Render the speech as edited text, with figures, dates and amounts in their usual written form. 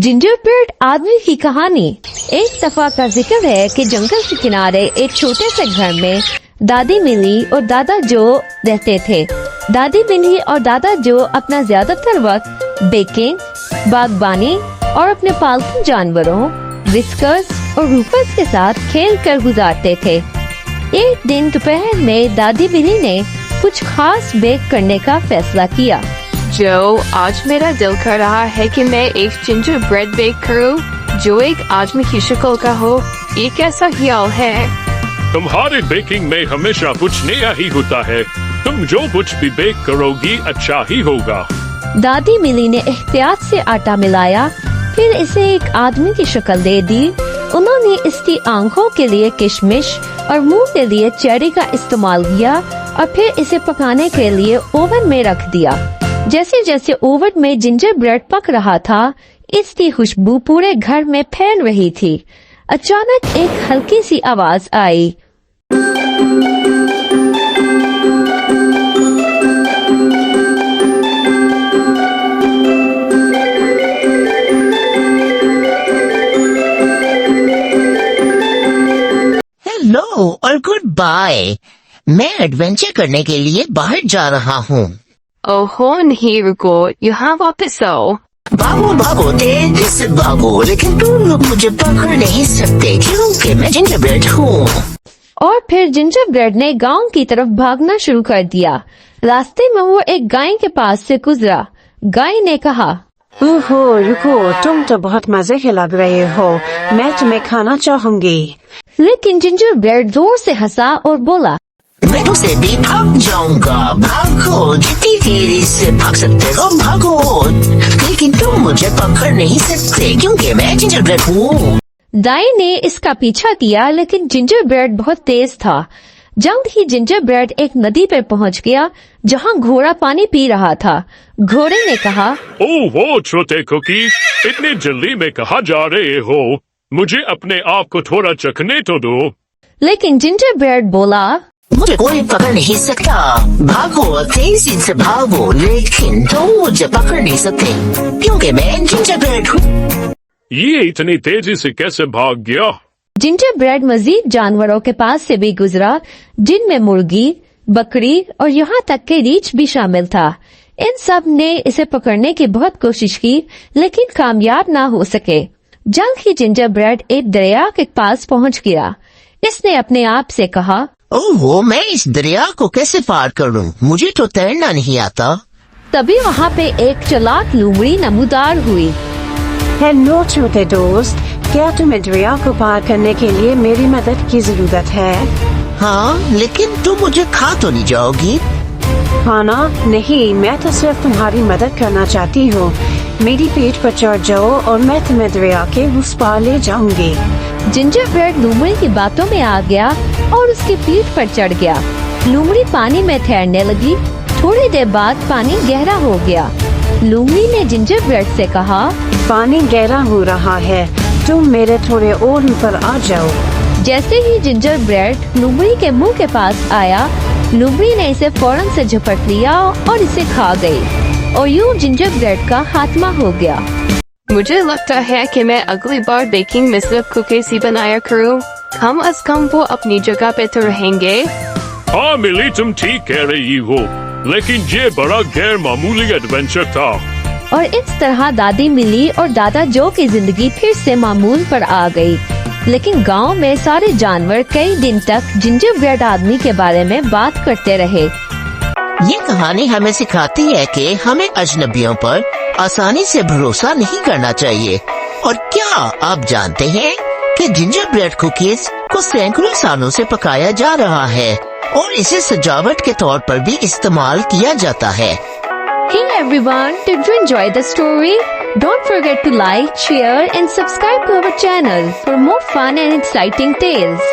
Gingerbread आदमी की कहानी। एक दफा का जिक्र है कि जंगल के किनारे एक छोटे से घर में दादी मिली और दादा जो रहते थे। दादी मिली और दादा जो अपना ज्यादातर वक्त बेकिंग, बागबानी और अपने पालतू जानवरों विस्कर्स और रूफस के साथ खेल कर गुजारते थे। एक दिन दोपहर में दादी बिली ने कुछ खास बेक करने का फैसला किया। जो आज मेरा दिल कर रहा है कि मैं एक जिंजर ब्रेड बेक करूं जो एक आदमी की शक्ल का हो। ये कैसा ख्याल है? तुम्हारे बेकिंग में हमेशा कुछ नया ही होता है। तुम जो कुछ भी बेक करोगी अच्छा ही होगा। दादी मिली ने एहतियात से आटा मिलाया, फिर इसे एक आदमी की शक्ल दे दी। उन्होंने इसकी आंखों के लिए किशमिश और मुंह के लिए चेरी का इस्तेमाल किया और फिर इसे पकाने के लिए ओवन में रख दिया। जैसे जैसे ओवन में जिंजर ब्रेड पक रहा था, इसकी खुशबू पूरे घर में फैल रही थी। अचानक एक हल्की सी आवाज आई। हेलो और गुड बाय। मैं एडवेंचर करने के लिए बाहर जा रहा हूँ। ओहो नहीं, रुको, यहाँ वापस आओ। भागो भागो तेजी से भागो, लेकिन तुम लोग मुझे पकड़ नहीं सकते क्योंकि मैं जिंजर ब्रेड हूँ। और फिर जिंजर ब्रेड ने गांव की तरफ भागना शुरू कर दिया। रास्ते में वो एक गाय के पास से गुजरा। गाय ने कहा, ओहो रुको, तुम तो बहुत मजे के लग रहे हो, मैं तुम्हें खाना चाहूंगी। लेकिन जिंजर ब्रेड जोर से हंसा और बोला, मैं तुमसे भी भाग जाऊंगा। भागो, जितनी तेजी से भाग सकते हो भागो, लेकिन तुम मुझे पकड़ नहीं सकते क्योंकि मैं जिंजर ब्रेड हूँ। दाई ने इसका पीछा किया, लेकिन जिंजर ब्रेड बहुत तेज था। जल्द ही जिंजर ब्रेड एक नदी पर पहुंच गया जहां घोड़ा पानी पी रहा था। घोड़े ने कहा, ओह वो छोटे कुकी, इतनी जल्दी में कहाँ जा रहे हो? मुझे अपने आप को थोड़ा चखने तो दो। लेकिन जिंजर ब्रेड बोला, मुझे कोई पकड़ नहीं सकता। भागो, तेजी से भागो, लेकिन तुम मुझे पकड़ नहीं सकते क्योंकि मैं जिंजर ब्रेड हूँ। ये इतनी तेजी से कैसे भाग गया? जिंजर ब्रेड मजीद जानवरों के पास से भी गुजरा, जिनमें मुर्गी, बकरी और यहाँ तक के रीछ भी शामिल था। इन सब ने इसे पकड़ने की बहुत कोशिश की, लेकिन कामयाब ना हो सके। जल्द ही जिंजर ब्रेड एक दरिया के पास पहुँच गया। इसने अपने आप से कहा, ओह, मैं इस दरिया को कैसे पार करूं? मुझे तो तैरना नहीं आता। तभी वहाँ पे एक चालाक लोमड़ी नमूदार हुई। हेलो छोटे दोस्त, क्या तुम्हें दरिया को पार करने के लिए मेरी मदद की जरूरत है? हाँ, लेकिन तुम मुझे खा तो नहीं जाओगी? खाना नहीं, मैं तो सिर्फ तुम्हारी मदद करना चाहती हूँ। मेरी पेट पर चढ़ जाओ और मैं तुम्हें दरिया के उस पार ले जाऊंगी। जिंजर ब्रेड लोमड़ी की बातों में आ गया और उसकी पीठ पर चढ़ गया। लोमड़ी पानी में तैरने लगी। थोड़ी देर बाद पानी गहरा हो गया। लोमड़ी ने जिंजर ब्रेड से कहा, पानी गहरा हो रहा है, तुम मेरे थोड़े और ऊपर आ जाओ। जैसे ही जिंजर ब्रेड लोमड़ी के मुंह के पास आया, लोमड़ी ने इसे फौरन से झपट लिया और इसे खा गई और यूं जिंजर ब्रेड का खात्मा हो गया। मुझे लगता है कि मैं अगली बार बेकिंग में सिर्फ कुकीज ही बनाया करूं। कम अज कम वो अपनी जगह पे तो रहेंगे। हाँ मिली, तुम ठीक कह रही हो, लेकिन ये बड़ा गैर मामूली एडवेंचर था। और इस तरह दादी मिली और दादा जो की जिंदगी फिर से मामूल पर आ गई। लेकिन गांव में सारे जानवर कई दिन तक जिंजर ब्रेड आदमी के बारे में बात करते रहे। ये कहानी हमें सिखाती है कि हमें अजनबियों पर आसानी से भरोसा नहीं करना चाहिए। और क्या आप जानते हैं कि जिंजर ब्रेड कुकीज को सैकड़ों सालों से पकाया जा रहा है और इसे सजावट के तौर पर भी इस्तेमाल किया जाता है। Hey everyone, did you enjoy the story? Don't forget to like, share and subscribe to our channel for more fun and exciting tales.